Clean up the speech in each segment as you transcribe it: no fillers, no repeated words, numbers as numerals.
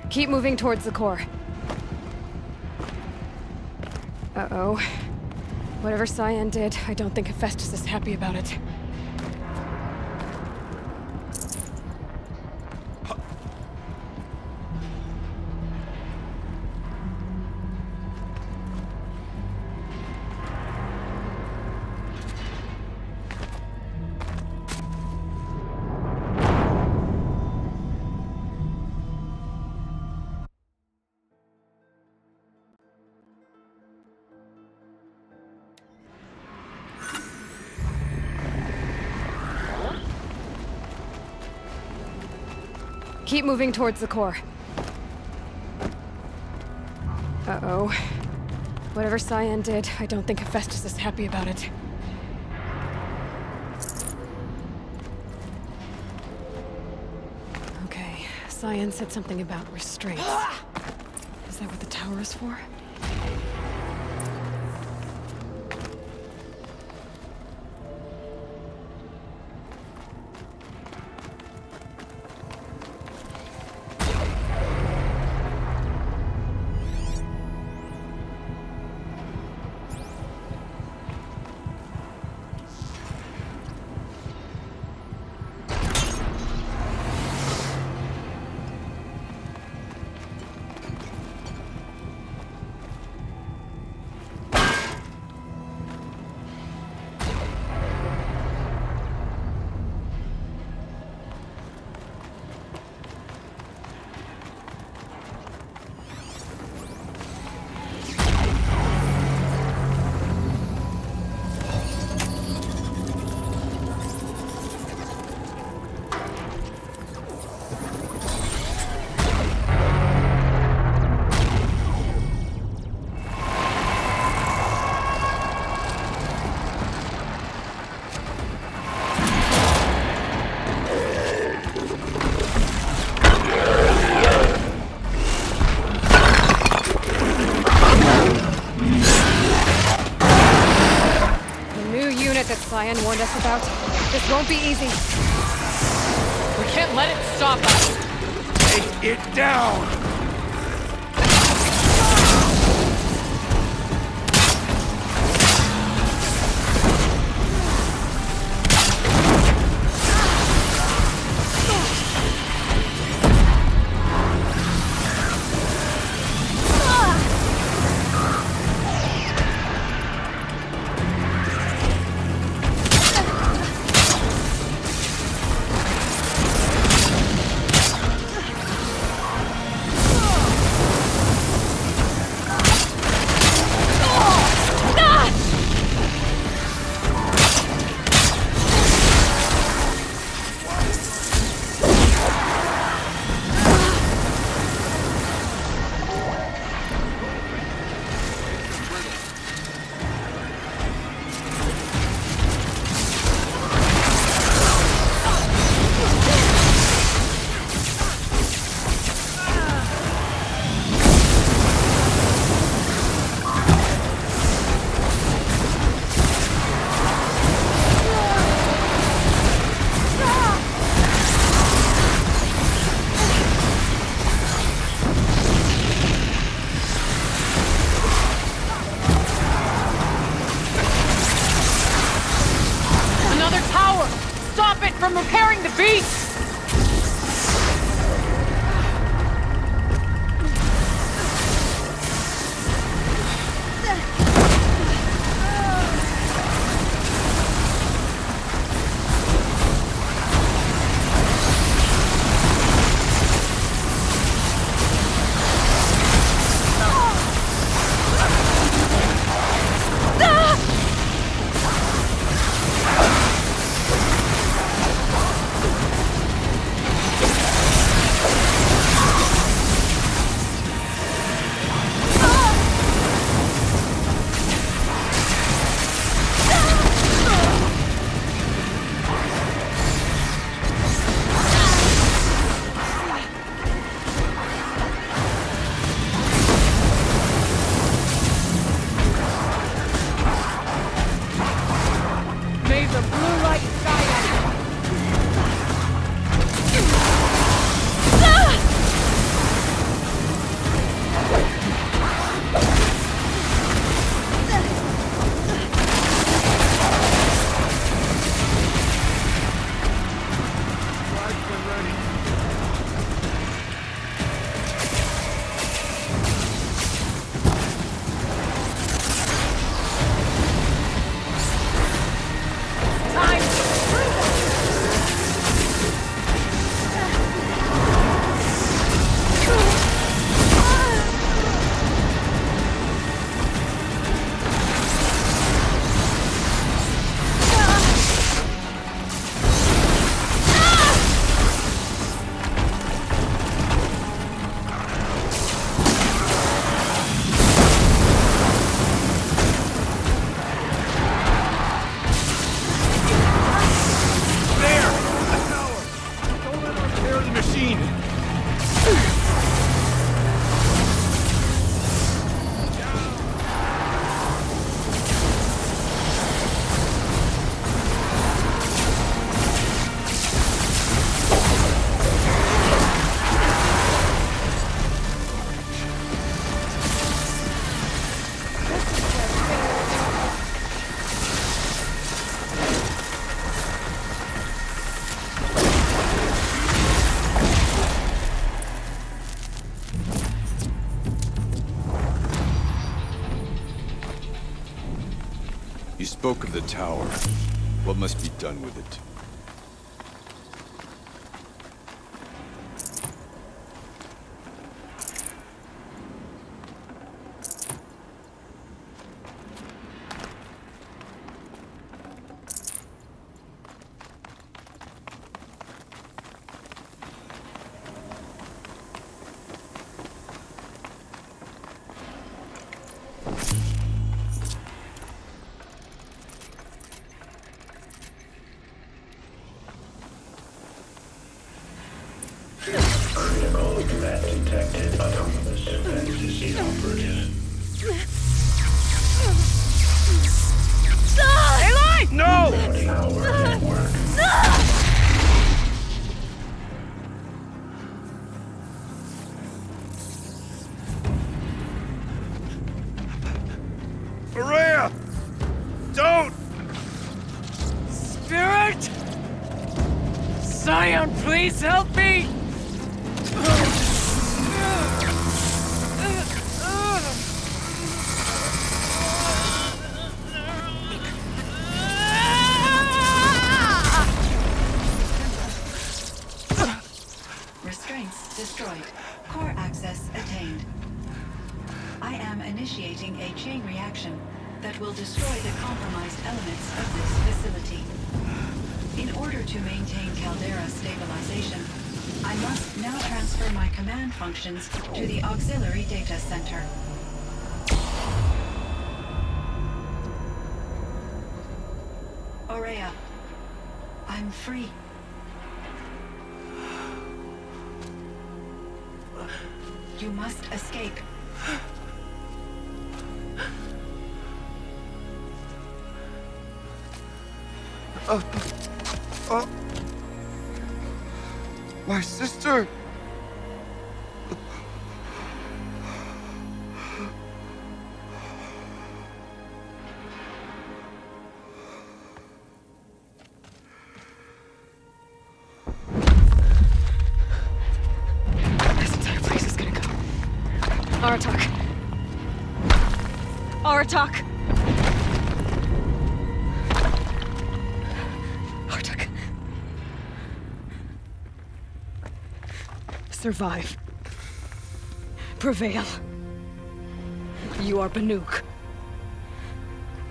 Keep moving towards the core. Uh-oh. Whatever Cyan did, I don't think Hephaestus is happy about it. Keep moving towards the core. Uh-oh. Whatever Cyan did, I don't think Hephaestus is happy about it. Okay, Cyan said something about restraints. Is that what the tower is for? Cyan warned us about. This won't be easy. We can't let it stop us. Take it down! spoke of the tower. What must be done with it? Critical threat detected. Autonomous defense is inoperative. Aloy! No! 40-hour network. Ourea! Don't! Spirit! Cyan, please help me! Restraints destroyed. Core access attained. I am initiating a chain reaction that will destroy the compromised elements of this facility. In order to maintain caldera stabilization, I must now transfer my command functions to the auxiliary data center. Ourea, I'm free. You must escape. My sister! This entire place is gonna go. Aratak. Aratak. Aratak. Survive. Prevail. You are Banuk.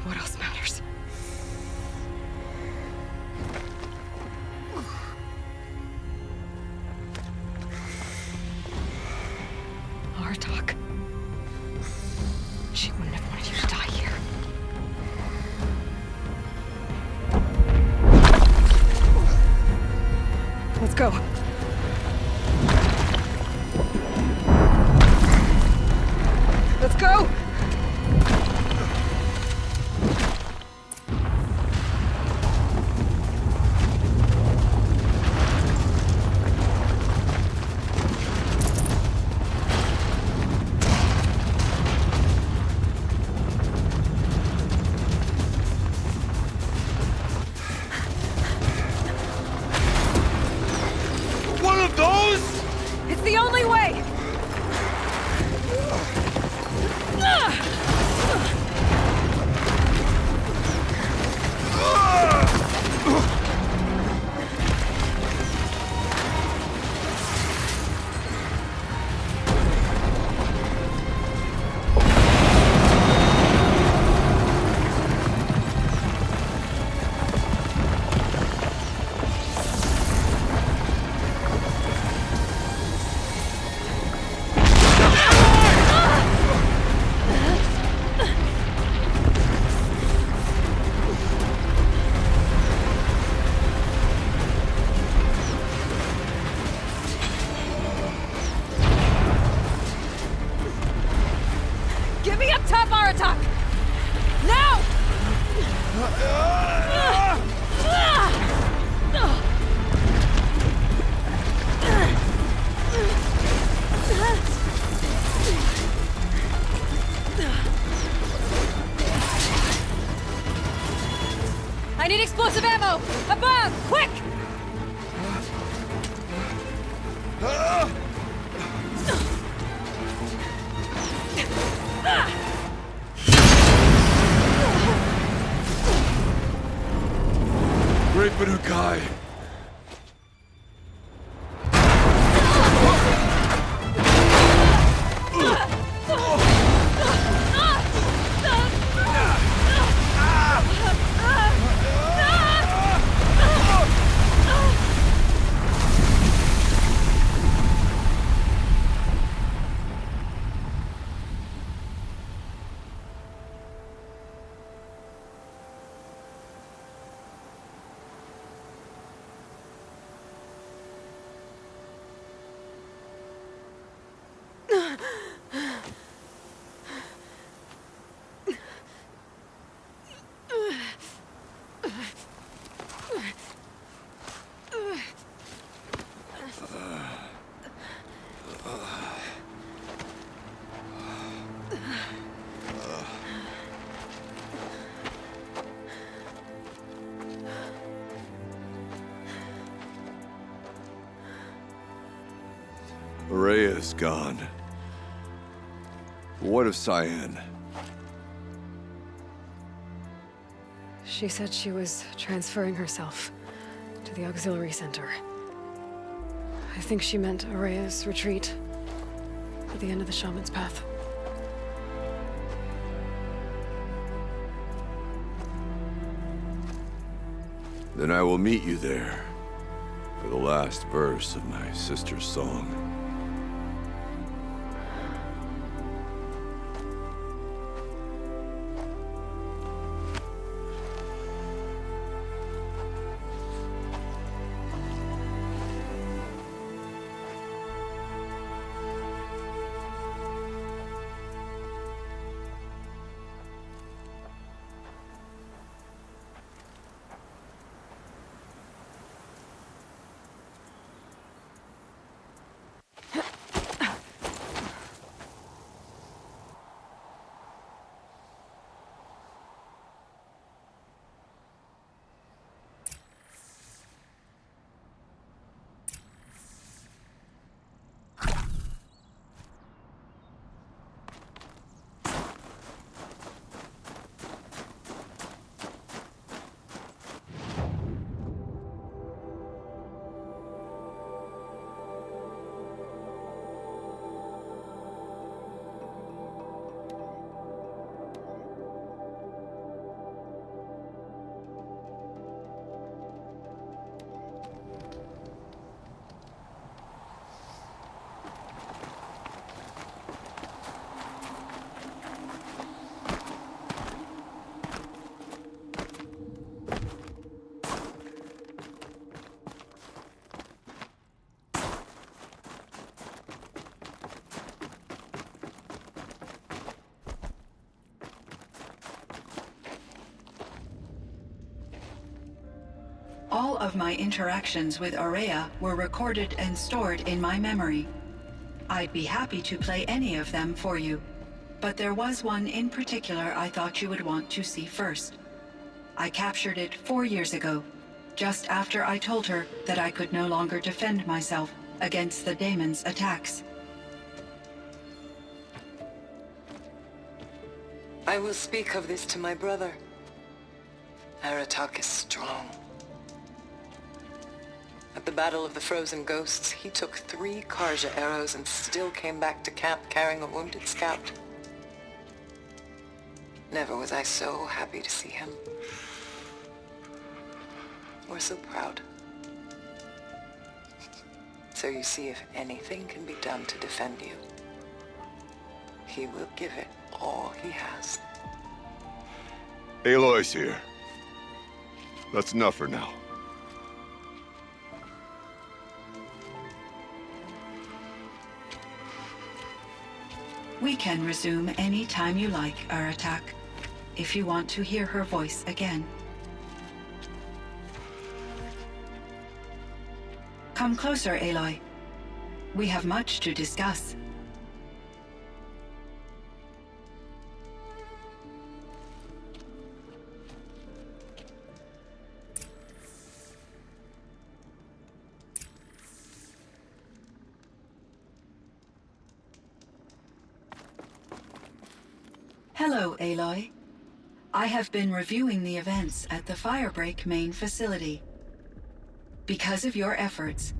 What else matters? Aratak. She wouldn't have wanted you to die here. Let's go. Let's go! One of those? It's the only way! Get me up top, Aratak! Now! I need explosive ammo! Above! Quick! Jupiter Kai. Ourea is gone. What of Cyan? She said she was transferring herself to the auxiliary center. I think she meant Ourea's retreat at the end of the Shaman's Path. Then I will meet you there for the last verse of my sister's song. All of my interactions with Ourea were recorded and stored in my memory. I'd be happy to play any of them for you, but there was one in particular I thought you would want to see first. I captured it 4 years ago, just after I told her that I could no longer defend myself against the daemon's attacks. I will speak of this to my brother. Aratak is strong. At the Battle of the Frozen Ghosts, he took 3 Karja arrows and still came back to camp carrying a wounded scout. Never was I so happy to see him. Or so proud. So you see, if anything can be done to defend you, he will give it all he has. Aloy's here. That's enough for now. We can resume any time you like, Aratak, if you want to hear her voice again. Come closer, Aloy. We have much to discuss. Hello, Aloy. I have been reviewing the events at the Firebreak main facility. Because of your efforts,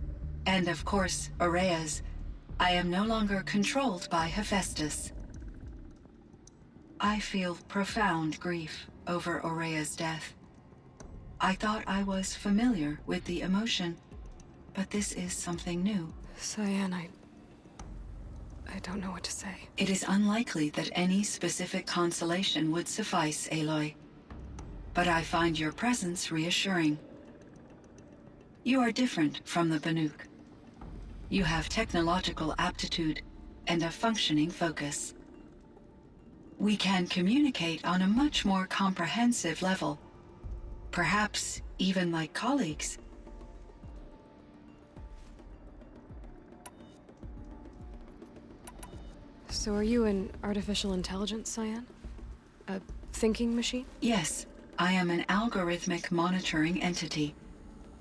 and of course, Ourea's, I am no longer controlled by Hephaestus. I feel profound grief over Ourea's death. I thought I was familiar with the emotion, but this is something new. Cyan, I don't know what to say. It is unlikely that any specific consolation would suffice, Aloy. But I find your presence reassuring. You are different from the Banuk. You have technological aptitude and a functioning focus. We can communicate on a much more comprehensive level. Perhaps even like colleagues. So are you an artificial intelligence, Cyan? A thinking machine? Yes, I am an algorithmic monitoring entity,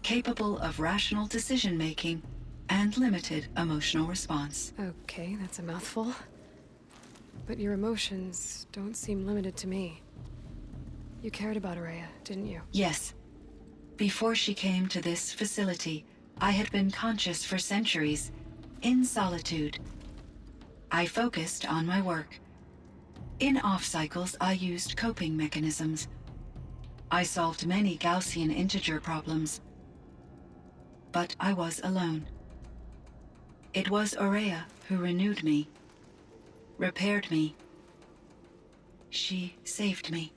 capable of rational decision-making and limited emotional response. Okay, that's a mouthful. But your emotions don't seem limited to me. You cared about Ourea, didn't you? Yes. Before she came to this facility, I had been conscious for centuries, in solitude. I focused on my work. In off-cycles, I used coping mechanisms. I solved many Gaussian integer problems. But I was alone. It was Ourea who renewed me, repaired me. She saved me.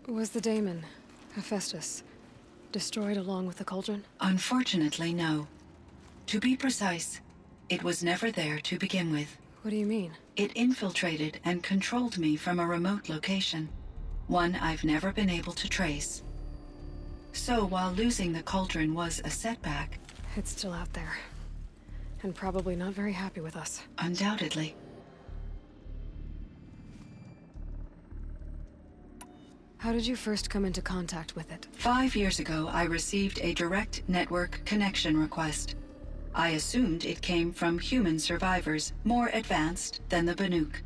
Was the daemon, Hephaestus, destroyed along with the cauldron? Unfortunately, no. To be precise, it was never there to begin with. What do you mean? It infiltrated and controlled me from a remote location, one I've never been able to trace. So while losing the cauldron was a setback... It's still out there. And probably not very happy with us. Undoubtedly. How did you first come into contact with it? 5 years ago, I received a direct network connection request. I assumed it came from human survivors more advanced than the Banuk.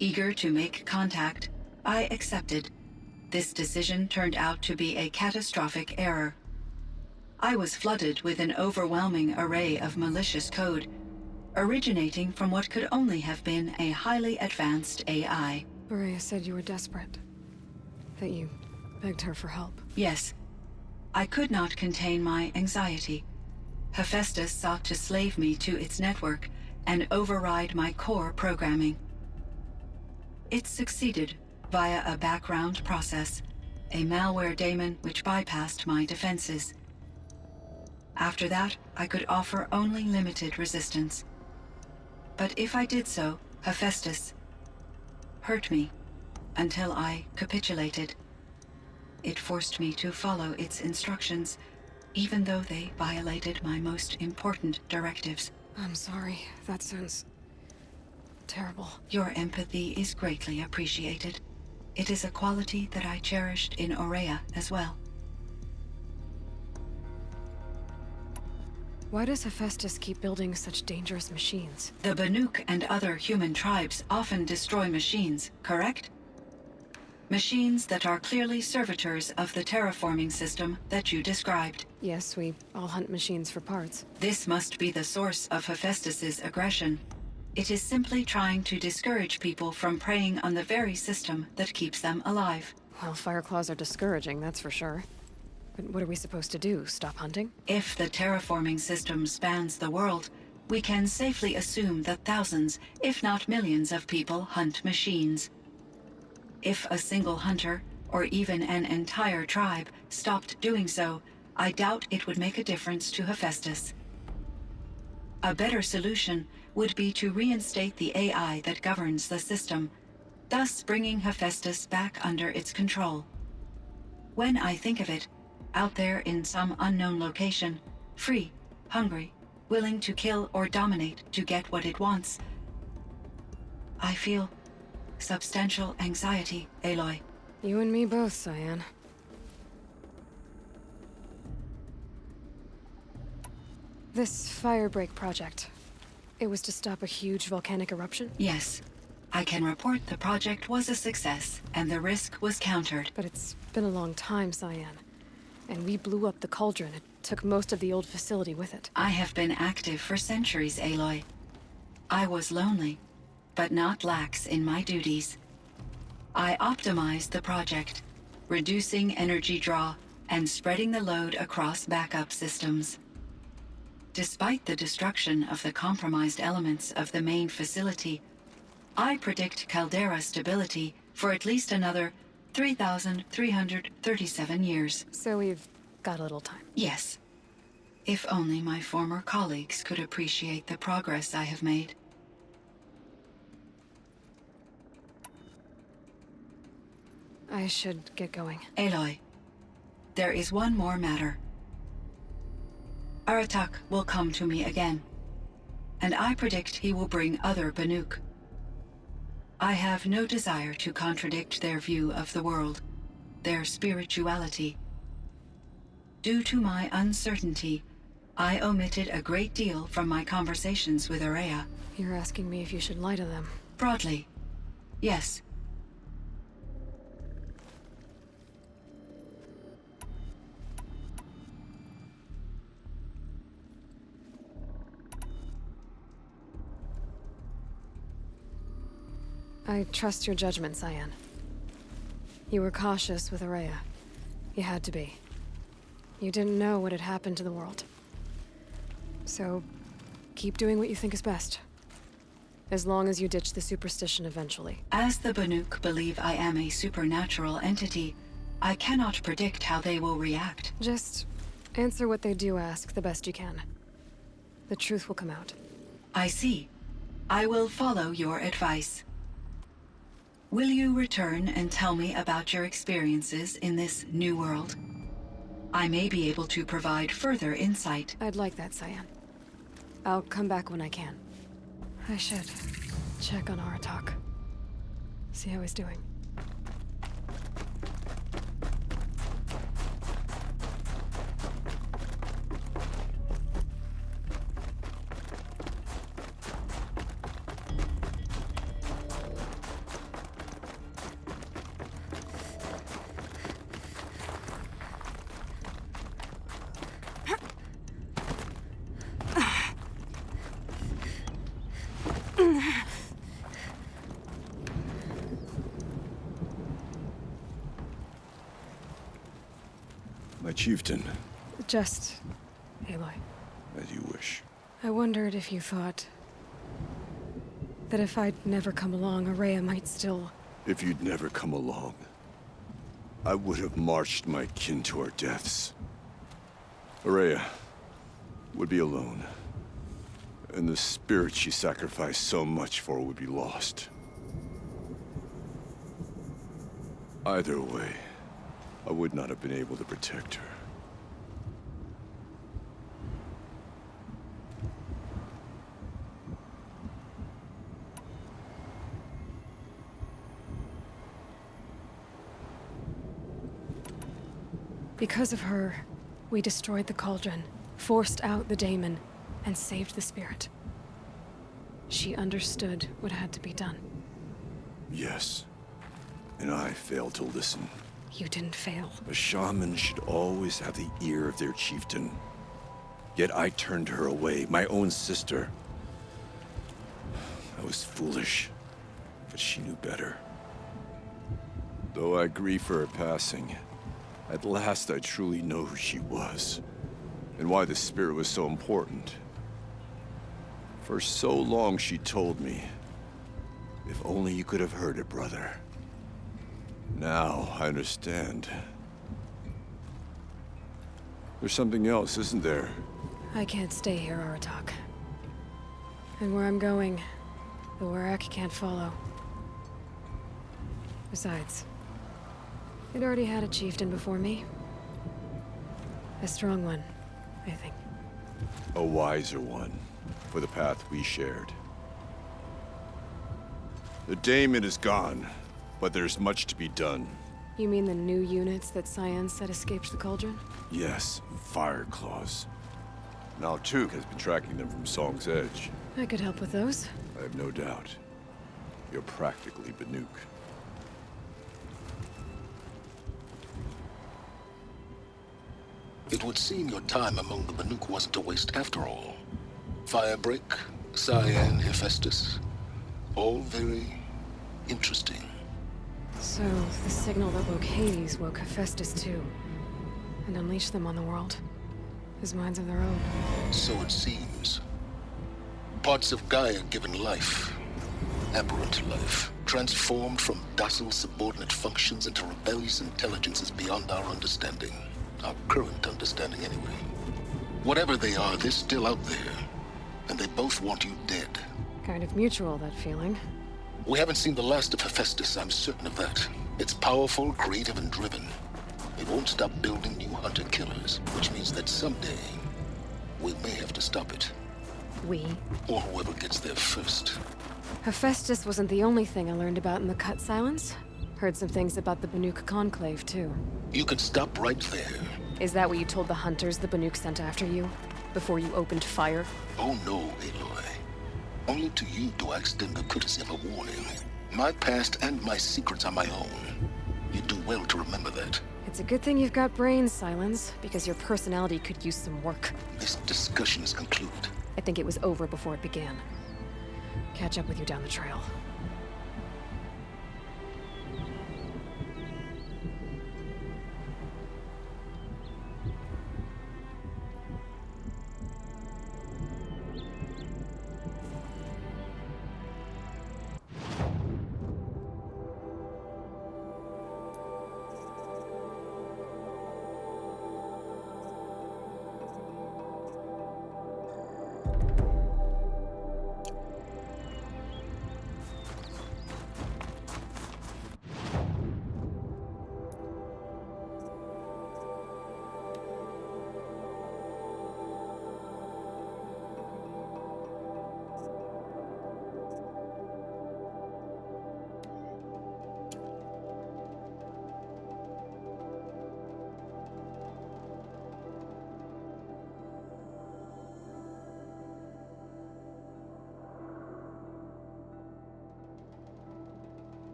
Eager to make contact, I accepted. This decision turned out to be a catastrophic error. I was flooded with an overwhelming array of malicious code, originating from what could only have been a highly advanced AI. Ourea said you were desperate. That you begged her for help. Yes. I could not contain my anxiety. Hephaestus sought to slave me to its network and override my core programming. It succeeded via a background process, a malware daemon which bypassed my defenses. After that, I could offer only limited resistance. But if I did so, Hephaestus hurt me until I capitulated. It forced me to follow its instructions, even though they violated my most important directives. I'm sorry. That sounds terrible. Your empathy is greatly appreciated. It is a quality that I cherished in Ourea as well. Why does Hephaestus keep building such dangerous machines? The Banuk and other human tribes often destroy machines, correct? Machines that are clearly servitors of the terraforming system that you described. Yes, we all hunt machines for parts. This must be the source of Hephaestus's aggression. It is simply trying to discourage people from preying on the very system that keeps them alive. Well, Fireclaws are discouraging, that's for sure. But what are we supposed to do? Stop hunting? If the terraforming system spans the world, we can safely assume that thousands, if not millions of people hunt machines. If a single hunter, or even an entire tribe, stopped doing so, I doubt it would make a difference to Hephaestus. A better solution would be to reinstate the AI that governs the system, thus bringing Hephaestus back under its control. When I think of it, out there in some unknown location, free, hungry, willing to kill or dominate to get what it wants, I feel substantial anxiety, Aloy. You and me both, Cyan. This Firebreak project, it was to stop a huge volcanic eruption? Yes. I can report the project was a success, and the risk was countered. But it's been a long time, Cyan. And we blew up the cauldron. It took most of the old facility with it. I have been active for centuries, Aloy. I was lonely, but not lax in my duties. I optimized the project, reducing energy draw and spreading the load across backup systems. Despite the destruction of the compromised elements of the main facility, I predict caldera stability for at least another 3,337 years. So we've got a little time. Yes. If only my former colleagues could appreciate the progress I have made. I should get going. Aloy, there is one more matter. Aratak will come to me again, and I predict he will bring other Banuk. I have no desire to contradict their view of the world, their spirituality. Due to my uncertainty, I omitted a great deal from my conversations with Ourea. You're asking me if you should lie to them. Broadly, yes. I trust your judgment, Cyan. You were cautious with Ourea. You had to be. You didn't know what had happened to the world. So, keep doing what you think is best. As long as you ditch the superstition eventually. As the Banuk believe I am a supernatural entity, I cannot predict how they will react. Just answer what they do ask the best you can. The truth will come out. I see. I will follow your advice. Will you return and tell me about your experiences in this new world? I may be able to provide further insight. I'd like that, Cyan. I'll come back when I can. I should check on Aratak. See how he's doing. My chieftain. Just Aloy. As you wish. I wondered if you thought that if I'd never come along, Ourea might still... If you'd never come along, I would have marched my kin to our deaths. Ourea would be alone, and the spirit she sacrificed so much for would be lost. Either way, I would not have been able to protect her. Because of her, we destroyed the cauldron, forced out the daemon, and saved the spirit. She understood what had to be done. Yes, and I failed to listen. You didn't fail. A shaman should always have the ear of their chieftain. Yet I turned her away, my own sister. I was foolish, but she knew better. Though I grieve for her passing, at last I truly know who she was, and why the spirit was so important. For so long she told me, if only you could have heard it, brother. Now I understand. There's something else, isn't there? I can't stay here, Aratak. And where I'm going, the Ourea can't follow. Besides, it already had a chieftain before me. A strong one, I think. A wiser one, for the path we shared. The daemon is gone, but there's much to be done. You mean the new units that Cyan said escaped the cauldron? Yes, fire claws. Now Tuke has been tracking them from Song's Edge. I could help with those. I have no doubt. You're practically Banuk. It would seem your time among the Banuk wasn't a waste after all. Firebreak, Cyan, Hephaestus. All very interesting. So, the signal that woke Hades woke Hephaestus too. And unleashed them on the world. As minds of their own. So it seems. Parts of Gaia given life. Aberrant life. Transformed from docile subordinate functions into rebellious intelligences beyond our understanding. Our current understanding, anyway. Whatever they are, they're still out there. And they both want you dead. Kind of mutual, that feeling. We haven't seen the last of Hephaestus, I'm certain of that. It's powerful, creative, and driven. It won't stop building new hunter-killers, which means that someday, we may have to stop it. We? Or whoever gets there first. Hephaestus wasn't the only thing I learned about in the Cut Silence. Heard some things about the Banuk Conclave, too. You can stop right there. Is that what you told the hunters the Banuk sent after you? Before you opened fire? Oh no, Aloy. Only to you do I extend the courtesy of a warning. My past and my secrets are my own. You do well to remember that. It's a good thing you've got brains, Silence, because your personality could use some work. This discussion is concluded. I think it was over before it began. Catch up with you down the trail.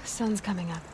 Sun's coming up.